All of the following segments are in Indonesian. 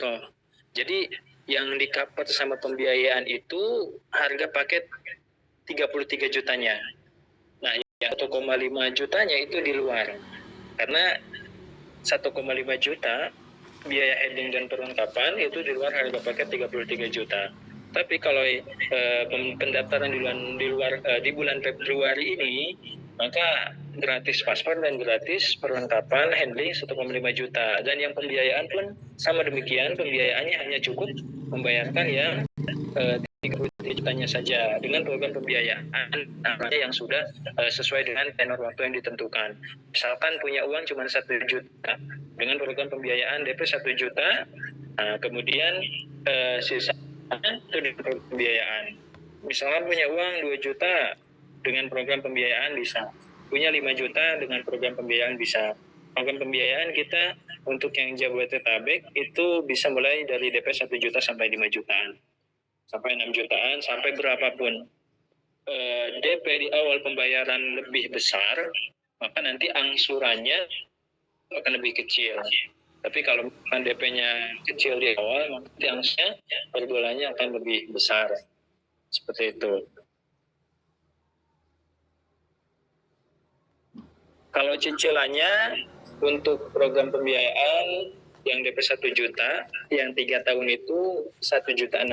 Pro. Jadi yang di cover sama pembiayaan itu harga paket 33 jutanya. Nah, yang 1,5 jutanya itu di luar. Karena 1,5 juta biaya heading dan perlengkapan itu di luar harga paket 33 juta. Tapi kalau pendaftaran di bulan Februari ini, maka gratis paspor dan gratis perlengkapan handling 1,5 juta. Dan yang pembiayaan pun sama demikian, pembiayaannya hanya cukup membayarkan yang 33 jutanya saja dengan program pembiayaan yang sudah sesuai dengan tenor waktu yang ditentukan. Misalkan punya uang cuma 1 juta, dengan program pembiayaan DP 1 juta, kemudian sisa itu di program pembiayaan. Misalkan punya uang 2 juta, dengan program pembiayaan bisa. Punya 5 juta, dengan program pembiayaan bisa. Program pembiayaan kita untuk yang Jabodetabek itu bisa mulai dari DP 1 juta sampai 5 jutaan. Sampai 6 jutaan, sampai berapapun. DP di awal pembayaran lebih besar, maka nanti angsurannya akan lebih kecil. Tapi kalau DP-nya kecil di awal, maka angsurannya per bulannya akan lebih besar. Seperti itu. Kalau cicilannya untuk program pembiayaan yang DP 1 juta, yang 3 tahun itu 1.600.000.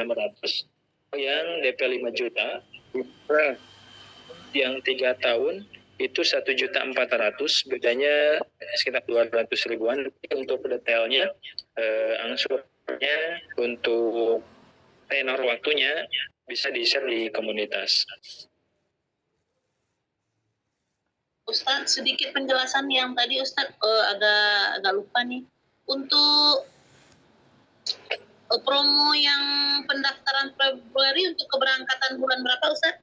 Yang DP 5 juta, yang 3 tahun itu 1.400.000, bedanya sekitar 200 ribuan. Untuk detailnya, angsurnya untuk tenor waktunya bisa di-share di komunitas. Ustadz, sedikit penjelasan yang tadi Ustadz agak lupa nih. Untuk promo yang pendaftaran Februari untuk keberangkatan bulan berapa Ustadz?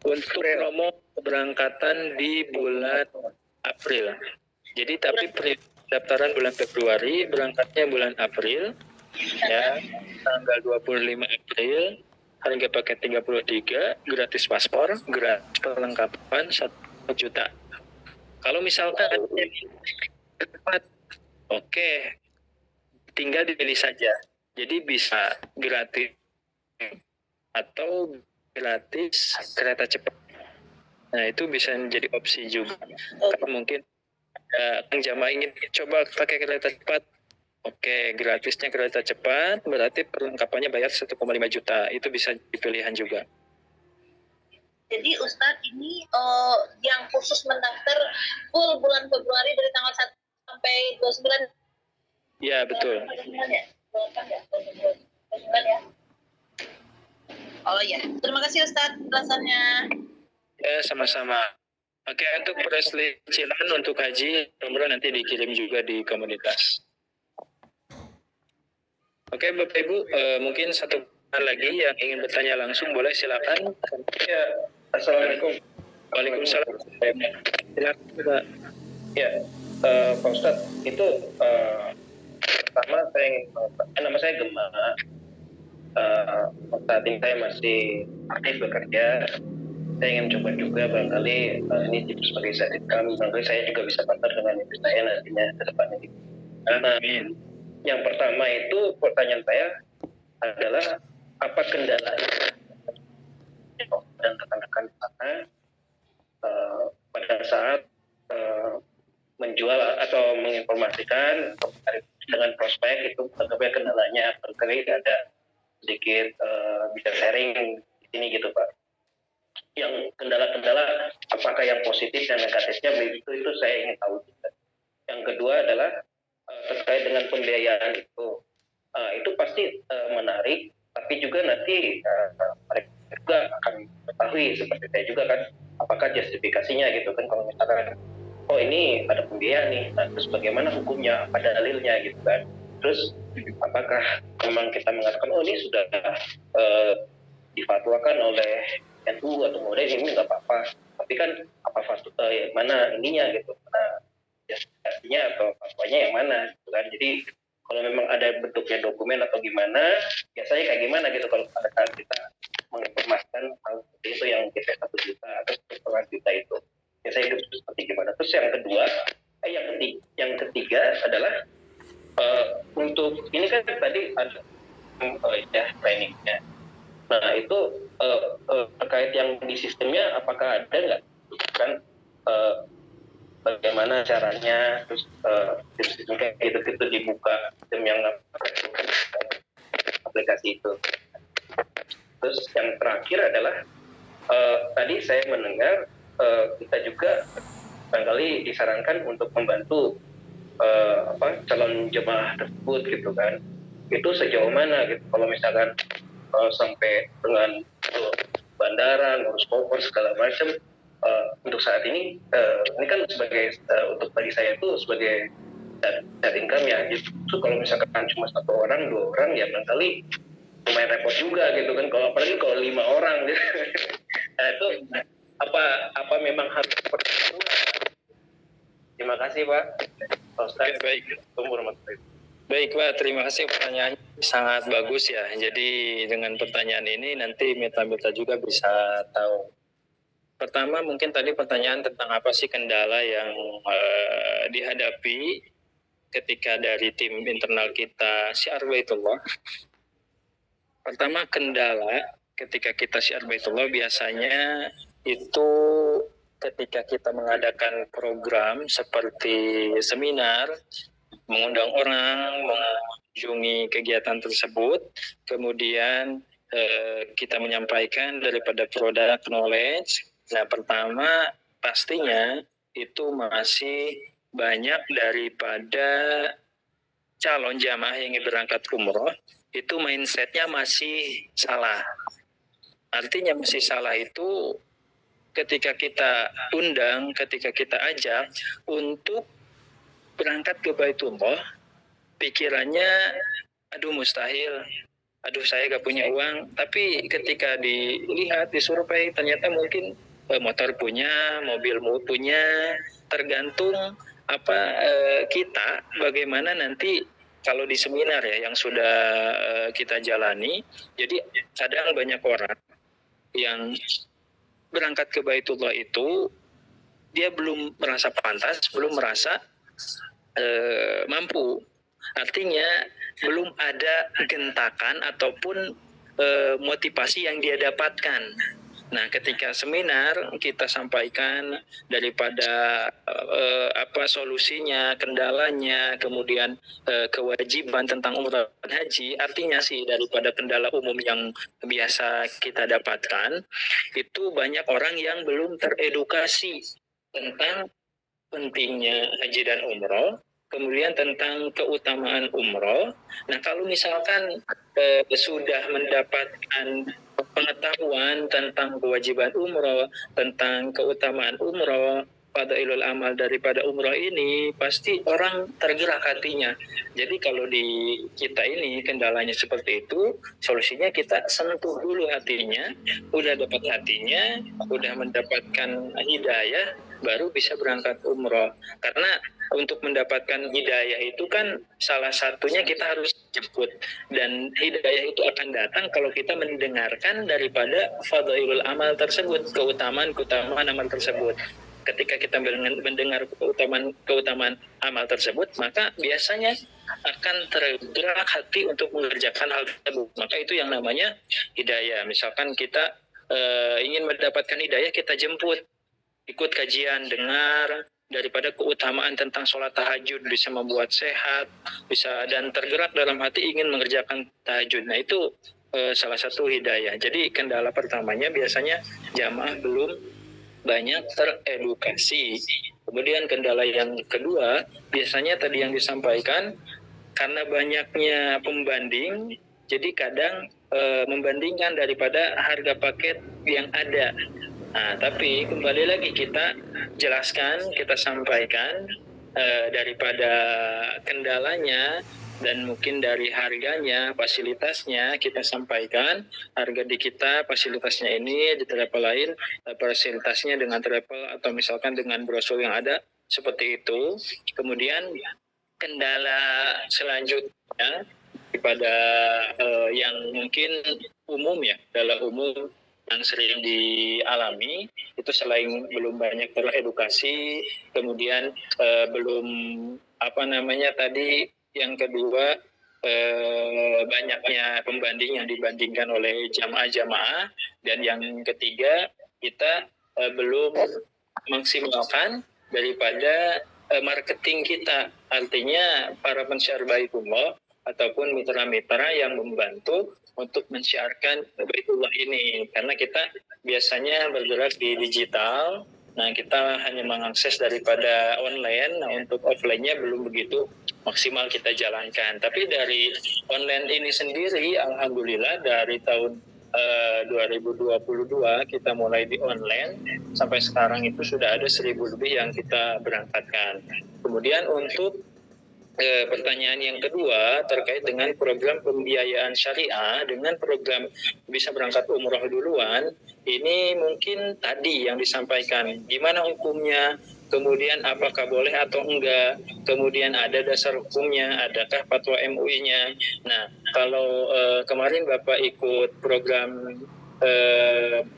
Untuk promo keberangkatan di bulan April. Jadi tapi pendaftaran bulan Februari, berangkatnya bulan April. Ya, tanggal 25 April, harga paket 33, gratis paspor, gratis perlengkapan 1 juta. Kalau misalkan cepat, oke, tinggal dipilih saja. Jadi bisa gratis atau gratis kereta cepat. Nah, itu bisa menjadi opsi juga. Kalau mungkin jamaah ingin coba pakai kereta cepat, oke, gratisnya kereta cepat, berarti perlengkapannya bayar 1,5 juta. Itu bisa dipilihan juga. Jadi Ustadz ini yang khusus mendaftar full bulan Februari dari tanggal 1 sampai 29. Ya, betul. Oh ya, terima kasih Ustadz penjelasannya. Ya, sama-sama. Oke, untuk perselisihan untuk haji, umroh nanti dikirim juga di komunitas. Oke, Bapak Ibu, mungkin satu lagi yang ingin bertanya langsung, boleh silakan. Ya, Assalamualaikum. Waalaikumsalam. Silakan, Pak. Ya, Pak Ustadz, itu pertama nama saya Gemma. Saat ini saya masih aktif bekerja. Saya ingin coba juga barangkali ini sebagai side income, barangkali saya juga bisa partner dengan istri saya nantinya ke depannya. Amin. Yang pertama itu pertanyaan saya adalah apa kendalanya dan rekan-rekan di sana pada saat menjual atau menginformasikan dengan prospek itu bagaimana kendalanya, barangkali ada sedikit bisa sharing di sini gitu Pak. Yang kendala-kendala apakah yang positif dan negatifnya itu saya ingin tahu juga. Yang kedua adalah terkait dengan pembiayaan itu pasti menarik, tapi juga nanti mereka juga akan mengetahui seperti saya juga kan, apakah justifikasinya gitu kan, kalau misalkan oh ini ada pembiayaan nih, nah, terus bagaimana hukumnya, apa dalilnya gitu kan, terus apakah memang kita mengatakan oh ini sudah difatwakan oleh NU atau model ini nggak apa-apa, tapi kan apa mana ininya gitu, mana justifikasinya atau fatwanya yang mana gitu kan. Jadi kalau memang ada bentuknya dokumen atau gimana, biasanya kayak gimana gitu kalau pada saat kita menginformasikan hal seperti itu yang kita 1 juta atau 1,5 juta itu, biasanya itu seperti gimana. Terus yang kedua, yang ketiga adalah Untuk ini kan tadi ada ya trainingnya. Nah itu terkait yang di sistemnya apakah ada nggak kan bagaimana caranya terus sistem kayak gitu dibuka sistem yang aplikasi itu. Terus yang terakhir adalah tadi saya mendengar kita juga barangkali disarankan untuk membantu calon jemaah tersebut gitu kan. Itu sejauh mana gitu kalau misalkan sampai dengan bandara ngurus koper segala macam untuk saat ini kan sebagai untuk bagi saya itu sebagai net income ya justru kalau misalkan cuma 1 orang 2 orang ya barangkali lumayan repot juga gitu kan kalau apalagi kalau 5 orang gitu. Nah itu apa memang harus seperti itu. Terima kasih Pak Ustaz. Baik. Warahmatullahi. Baik Pak, terima kasih, pertanyaannya sangat bagus ya. Jadi dengan pertanyaan ini nanti mitra-mitra juga bisa tahu. Pertama mungkin tadi pertanyaan tentang apa sih kendala yang dihadapi ketika dari tim internal kita Syiar Baitullah. Pertama, kendala ketika kita Syiar Baitullah biasanya itu ketika kita mengadakan program seperti seminar, mengundang orang, mengunjungi kegiatan tersebut, kemudian kita menyampaikan daripada product knowledge. Nah, pertama pastinya itu masih banyak daripada calon jamaah yang ingin berangkat umroh itu mindsetnya masih salah. Artinya masih salah itu ketika kita undang, ketika kita ajak untuk berangkat ke Baitullah, pikirannya aduh mustahil, aduh saya gak punya uang. Tapi ketika dilihat, disurvei, ternyata mungkin motor punya, mobil punya, tergantung kita bagaimana nanti kalau di seminar ya yang sudah kita jalani. Jadi kadang banyak orang yang berangkat ke Baitullah itu dia belum merasa pantas, belum merasa mampu. Artinya belum ada gentakan ataupun motivasi yang dia dapatkan. Nah, ketika seminar kita sampaikan daripada solusinya, kendalanya, kemudian kewajiban tentang umrah dan haji, artinya sih daripada kendala umum yang biasa kita dapatkan, itu banyak orang yang belum teredukasi tentang pentingnya haji dan umroh, kemudian tentang keutamaan umroh. Nah, kalau misalkan sudah mendapatkan pengetahuan tentang kewajiban umroh, tentang keutamaan umroh, fadailul amal daripada umroh ini, pasti orang tergerak hatinya. Jadi kalau di kita ini kendalanya seperti itu, solusinya kita sentuh dulu hatinya, udah dapat hatinya, udah mendapatkan hidayah, baru bisa berangkat umroh. Karena untuk mendapatkan hidayah itu kan salah satunya kita harus jemput, dan hidayah itu akan datang kalau kita mendengarkan daripada fadailul amal tersebut, keutamaan amal tersebut. Ketika kita mendengar keutamaan amal tersebut, maka biasanya akan tergerak hati untuk mengerjakan hal tersebut. Maka itu yang namanya hidayah. Misalkan kita ingin mendapatkan hidayah, kita jemput, ikut kajian, dengar daripada keutamaan tentang sholat tahajud, bisa membuat sehat, bisa dan tergerak dalam hati ingin mengerjakan tahajud. Nah itu salah satu hidayah. Jadi kendala pertamanya biasanya jamaah belum banyak teredukasi. Kemudian kendala yang kedua biasanya tadi yang disampaikan, karena banyaknya pembanding, jadi kadang membandingkan daripada harga paket yang ada. Nah, tapi kembali lagi kita jelaskan, kita sampaikan daripada kendalanya dan mungkin dari harganya, fasilitasnya kita sampaikan. Harga di kita, fasilitasnya ini, di travel lain fasilitasnya dengan travel atau misalkan dengan brosur yang ada, seperti itu. Kemudian kendala selanjutnya daripada yang mungkin umum ya, kendala umum yang sering dialami itu selain belum banyak teredukasi, kemudian belum tadi yang kedua banyaknya pembanding yang dibandingkan oleh jamaah-jamaah, dan yang ketiga kita belum maksimalkan daripada marketing kita, artinya para pensiar Baitullah ataupun mitra-mitra yang membantu untuk mensiarkan Baitullah ini, karena kita biasanya bergerak di digital. Nah, kita hanya mengakses daripada online. Nah, untuk offline-nya belum begitu maksimal kita jalankan. Tapi dari online ini sendiri, alhamdulillah dari tahun 2022 kita mulai di online, sampai sekarang itu sudah ada 1.000 lebih yang kita berangkatkan. Kemudian untuk pertanyaan yang kedua terkait dengan program pembiayaan syariah dengan program bisa berangkat umroh duluan, ini mungkin tadi yang disampaikan gimana hukumnya, kemudian apakah boleh atau enggak, kemudian ada dasar hukumnya, adakah fatwa MUI-nya. Nah, kalau kemarin Bapak ikut program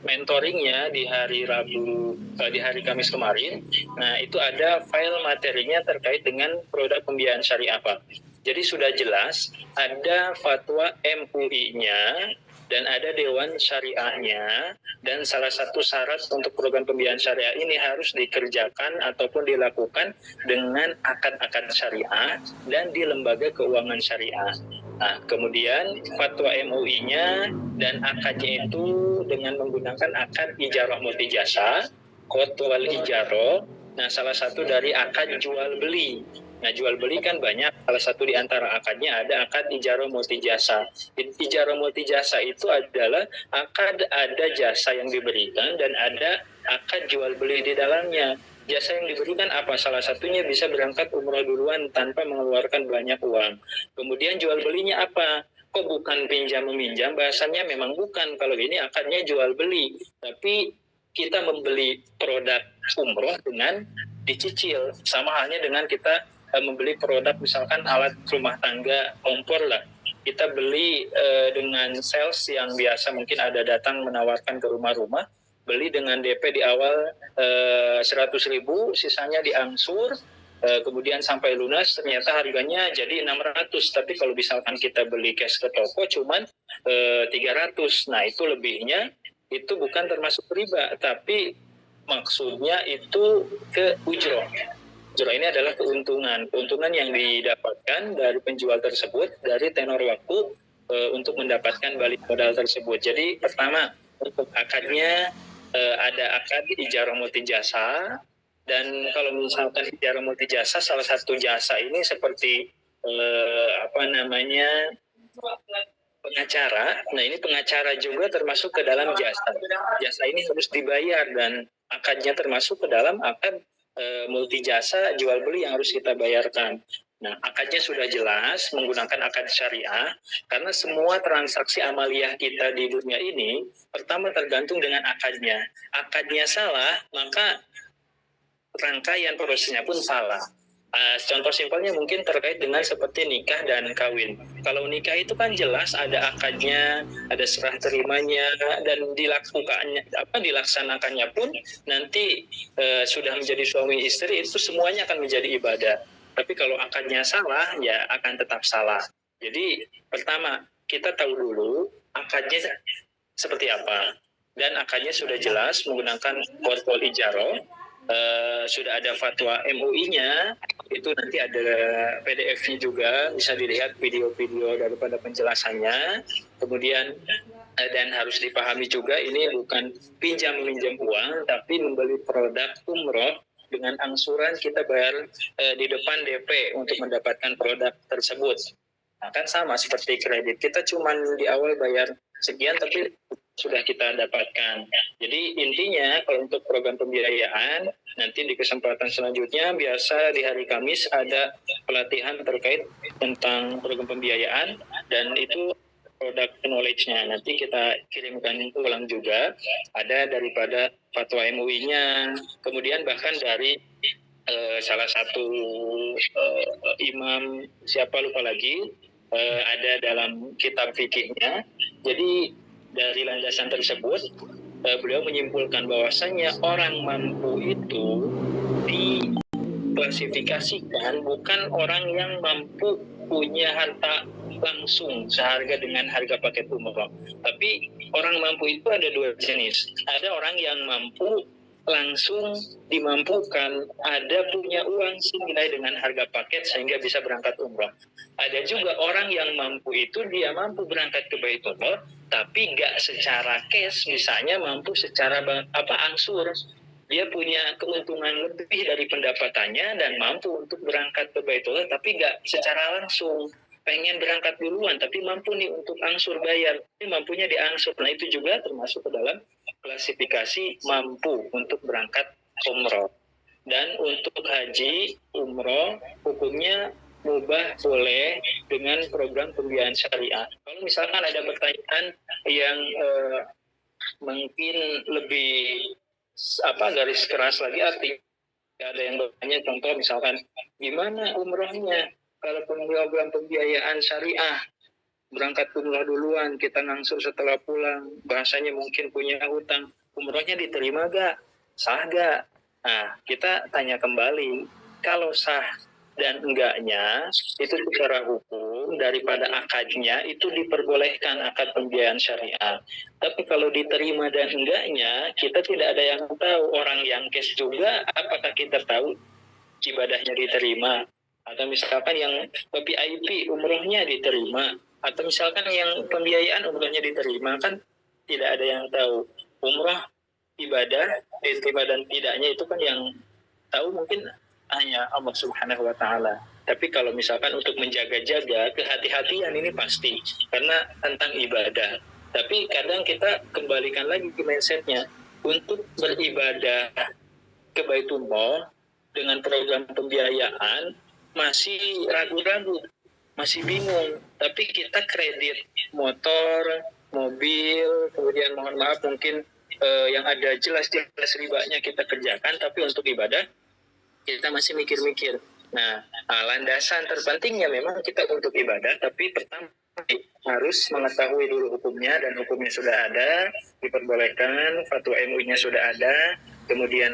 mentoringnya di hari Rabu, di hari Kamis kemarin. Nah, itu ada file materinya terkait dengan produk pembiayaan syariah, Pak. Jadi sudah jelas ada fatwa MUI-nya dan ada Dewan Syariahnya, dan salah satu syarat untuk program pembiayaan syariah ini harus dikerjakan ataupun dilakukan dengan akad-akad syariah dan di lembaga keuangan syariah. Nah, kemudian fatwa MUI-nya dan akadnya itu dengan menggunakan akad ijarah multijasa, qotwal ijarah. Nah, salah satu dari akad jual beli. Nah, jual beli kan banyak, salah satu di antara akadnya ada akad ijarah multijasa. Ijarah multijasa itu adalah akad ada jasa yang diberikan dan ada akad jual beli di dalamnya. Jasa yang diberikan apa? Salah satunya bisa berangkat umroh duluan tanpa mengeluarkan banyak uang. Kemudian jual belinya apa? Kok bukan pinjam meminjam? Bahasanya memang bukan. Kalau ini akadnya jual beli. Tapi kita membeli produk umroh dengan dicicil. Sama halnya dengan kita membeli produk misalkan alat rumah tangga, kompor lah. Kita beli dengan sales yang biasa mungkin ada datang menawarkan ke rumah-rumah, beli dengan DP di awal 100.000, sisanya diangsur, kemudian sampai lunas ternyata harganya jadi 600, tapi kalau misalkan kita beli cash ke toko cuman 300. Nah, itu lebihnya itu bukan termasuk riba, tapi maksudnya itu ke ujroh. Ujroh ini adalah keuntungan yang didapatkan dari penjual tersebut dari tenor waktu untuk mendapatkan balik modal tersebut. Jadi pertama, untuk akadnya ada akad ijarah multijasa, dan kalau misalkan ijarah multijasa, salah satu jasa ini seperti pengacara. Nah, ini pengacara juga termasuk ke dalam jasa. Jasa ini harus dibayar dan akadnya termasuk ke dalam akad multijasa jual beli yang harus kita bayarkan. Nah, akadnya sudah jelas menggunakan akad syariah, karena semua transaksi amaliyah kita di dunia ini pertama tergantung dengan akadnya. Akadnya salah, maka rangkaian prosesnya pun salah. Contoh simpelnya mungkin terkait dengan seperti nikah dan kawin. Kalau nikah itu kan jelas ada akadnya, ada serah terimanya, dan dilaksanakannya pun nanti sudah menjadi suami istri, itu semuanya akan menjadi ibadah. Tapi kalau akadnya salah, ya akan tetap salah. Jadi pertama kita tahu dulu akadnya seperti apa, dan akadnya sudah jelas menggunakan qotwal ijarah. Sudah ada fatwa MUI-nya, itu nanti ada PDF-nya juga, bisa dilihat video-video daripada penjelasannya. Kemudian dan harus dipahami juga ini bukan pinjam-minjam uang, tapi membeli produk umroh dengan angsuran kita bayar di depan DP untuk mendapatkan produk tersebut. Nah, kan sama seperti kredit, kita cuma di awal bayar sekian tapi sudah kita dapatkan. Jadi intinya kalau untuk program pembiayaan, nanti di kesempatan selanjutnya biasa di hari Kamis ada pelatihan terkait tentang program pembiayaan, dan itu produk knowledge-nya nanti kita kirimkan ulang juga, ada daripada fatwa MUI-nya, kemudian bahkan dari salah satu imam siapa lupa lagi, ada dalam kitab fikihnya. Jadi dari landasan tersebut beliau menyimpulkan bahwasanya orang mampu itu diklasifikasikan bukan orang yang mampu punya harta langsung seharga dengan harga paket umroh. Tapi orang mampu itu ada dua jenis. Ada orang yang mampu langsung dimampukan, ada punya uang senilai dengan harga paket sehingga bisa berangkat umroh. Ada juga orang yang mampu itu dia mampu berangkat ke Baitullah tapi nggak secara cash, misalnya mampu secara angsur. Dia punya keuntungan lebih dari pendapatannya dan mampu untuk berangkat ke Baitullah tapi nggak secara langsung. Pengen berangkat duluan tapi mampu nih untuk angsur bayar, ini mampunya diangsur. Nah itu juga termasuk ke dalam klasifikasi mampu untuk berangkat umroh. Dan untuk haji umroh hukumnya mubah boleh dengan program pembiayaan syariah. Kalau misalkan ada pertanyaan yang mungkin lebih garis keras lagi, artinya ada yang bertanya, contoh misalkan gimana umrohnya kalau program pembiayaan syariah, berangkat umroh duluan, kita ngangsur setelah pulang, bahasanya mungkin punya hutang, umrohnya diterima gak? Sah gak? Nah, kita tanya kembali, kalau sah dan enggaknya, itu secara hukum, daripada akadnya, itu diperbolehkan akad pembiayaan syariah. Tapi kalau diterima dan enggaknya, kita tidak ada yang tahu. Orang yang cash juga, apakah kita tahu ibadahnya diterima? Atau misalkan yang VIP umrohnya diterima, atau misalkan yang pembiayaan umrohnya diterima, kan tidak ada yang tahu. Umroh ibadah diterima dan tidaknya itu kan yang tahu mungkin hanya Allah Subhanahu wa Ta'ala. Tapi kalau misalkan untuk menjaga-jaga, kehati-hatian ini pasti karena tentang ibadah. Tapi kadang kita kembalikan lagi ke mindsetnya, untuk beribadah ke Baitullah dengan program pembiayaan masih ragu-ragu, masih bingung. Tapi kita kredit motor, mobil, kemudian mohon maaf mungkin yang ada jelas-jelas ribanya kita kerjakan, tapi untuk ibadah kita masih mikir-mikir. Nah, landasan terpentingnya memang kita untuk ibadah, tapi pertama harus mengetahui dulu hukumnya, dan hukumnya sudah ada, diperbolehkan, fatwa MUI-nya sudah ada, kemudian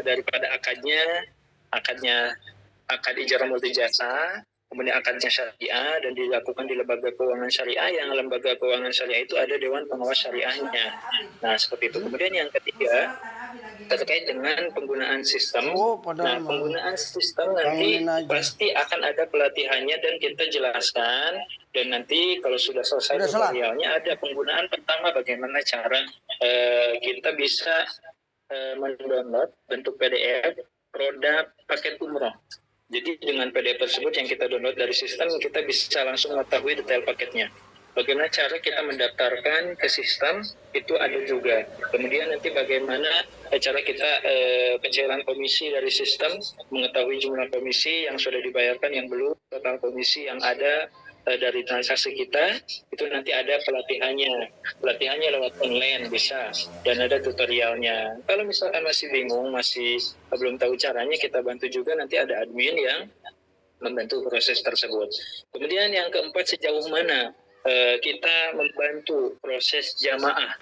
daripada akad ijarah multijasa, kemudian akadnya syariah dan dilakukan di lembaga keuangan syariah, yang lembaga keuangan syariah itu ada dewan pengawas syariahnya. Nah, seperti itu. Kemudian yang ketiga, terkait dengan penggunaan sistem. Nah, penggunaan sistem nanti pasti akan ada pelatihannya dan kita jelaskan, dan nanti kalau sudah selesai tutorialnya ada penggunaan. Pertama, bagaimana cara kita bisa mendownload bentuk PDF produk paket umroh. Jadi dengan PDF tersebut yang kita download dari sistem, kita bisa langsung mengetahui detail paketnya. Bagaimana cara kita mendaftarkan ke sistem, itu ada juga. Kemudian nanti bagaimana cara kita pencairan komisi dari sistem, mengetahui jumlah komisi yang sudah dibayarkan, yang belum, total komisi yang ada dari transaksi kita, itu nanti ada pelatihannya. Pelatihannya lewat online bisa, dan ada tutorialnya. Kalau misalkan masih bingung, masih belum tahu caranya, kita bantu juga, nanti ada admin yang membantu proses tersebut. Kemudian yang keempat, sejauh mana kita membantu proses jamaah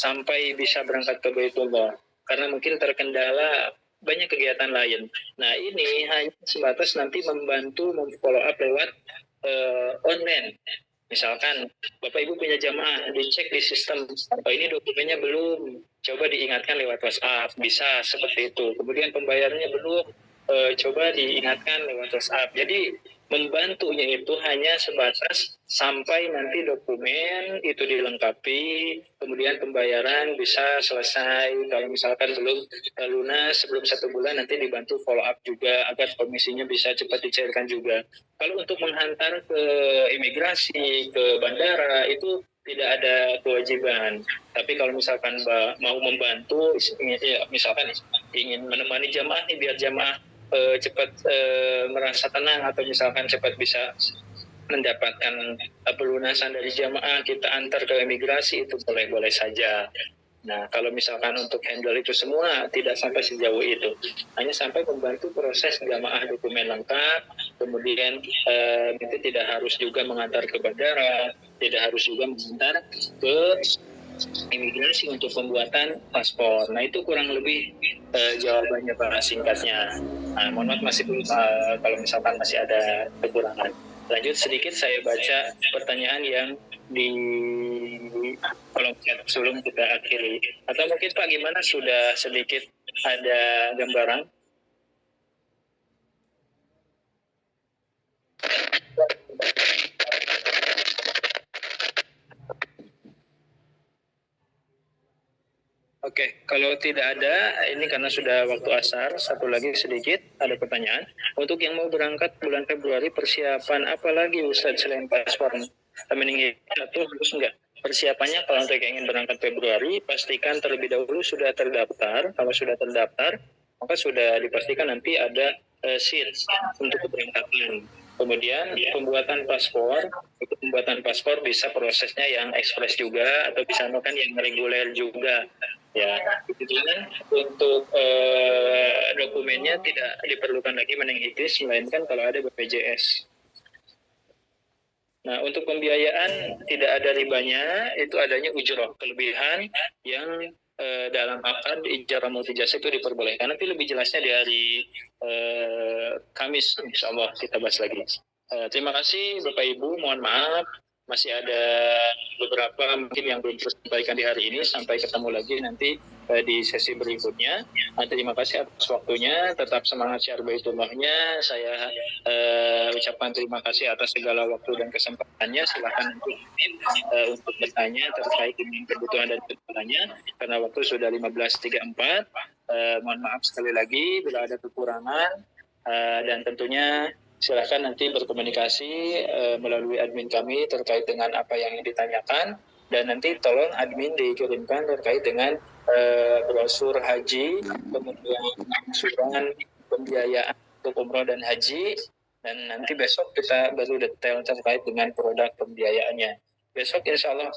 sampai bisa berangkat ke Baitullah, karena mungkin terkendala banyak kegiatan lain. Nah, ini hanya sebatas nanti membantu memfollow up lewat online. Misalkan Bapak Ibu punya jamaah, dicek di sistem, oh ini dokumennya belum, coba diingatkan lewat WhatsApp, bisa seperti itu. Kemudian pembayarannya belum, coba diingatkan lewat WhatsApp. Jadi membantunya itu hanya sebatas sampai nanti dokumen itu dilengkapi, kemudian pembayaran bisa selesai. Kalau misalkan belum lunas sebelum 1 bulan, nanti dibantu follow up juga agar komisinya bisa cepat dicairkan juga. Kalau untuk menghantar ke imigrasi, ke bandara, itu tidak ada kewajiban. Tapi kalau misalkan mau membantu, misalkan ingin menemani jamaah nih, biar jamaah cepat merasa tenang, atau misalkan cepat bisa mendapatkan pelunasan dari jamaah, kita antar ke imigrasi, itu boleh-boleh saja. Nah, kalau misalkan untuk handle itu semua tidak sampai sejauh itu, hanya sampai membantu proses jamaah dokumen lengkap, kemudian itu tidak harus juga mengantar ke bandara, tidak harus juga mengantar ke imigrasi untuk pembuatan paspor. Nah itu kurang lebih jawabannya Pak singkatnya. Nah, mohon maaf masih belum kalau misalkan masih ada kekurangan. Lanjut sedikit saya baca pertanyaan yang di kolom chat sebelum kita akhiri. Atau mungkin Pak gimana sudah sedikit ada gambaran? Oke, kalau tidak ada, ini karena sudah waktu asar, satu lagi sedikit, ada pertanyaan. Untuk yang mau berangkat bulan Februari, persiapan apa lagi Ustadz selain paspor? Meninggi atau harus enggak? Persiapannya kalau untuk yang ingin berangkat Februari, pastikan terlebih dahulu sudah terdaftar. Kalau sudah terdaftar, maka sudah dipastikan nanti ada seat untuk keberangkatan. Kemudian pembuatan paspor bisa prosesnya yang ekspres juga atau bisa kan yang reguler juga. Ya, kebetulan untuk dokumennya tidak diperlukan lagi meninggitis, melainkan kalau ada BPJS. Nah, untuk pembiayaan tidak ada ribanya, itu adanya ujroh, kelebihan yang dalam akad ijarah multijasa itu diperbolehkan. Nanti lebih jelasnya di hari Kamis, insya Allah kita bahas lagi. Terima kasih Bapak Ibu, mohon maaf masih ada beberapa mungkin yang belum tersampaikan di hari ini. Sampai ketemu lagi nanti di sesi berikutnya. Terima kasih atas waktunya, tetap semangat syiar baitullahnya. Saya ucapkan terima kasih atas segala waktu dan kesempatannya. Silakan untuk bertanya terkait dengan kebutuhan dan kebutuhannya, karena waktu sudah 15.34. Mohon maaf sekali lagi bila ada kekurangan, dan tentunya silakan nanti berkomunikasi melalui admin kami terkait dengan apa yang ditanyakan, dan nanti tolong admin dikirimkan terkait dengan brosur haji, kemudian angsuran pembiayaan untuk umroh dan haji, dan nanti besok kita baru detail terkait dengan produk pembiayaannya. Besok insya Allah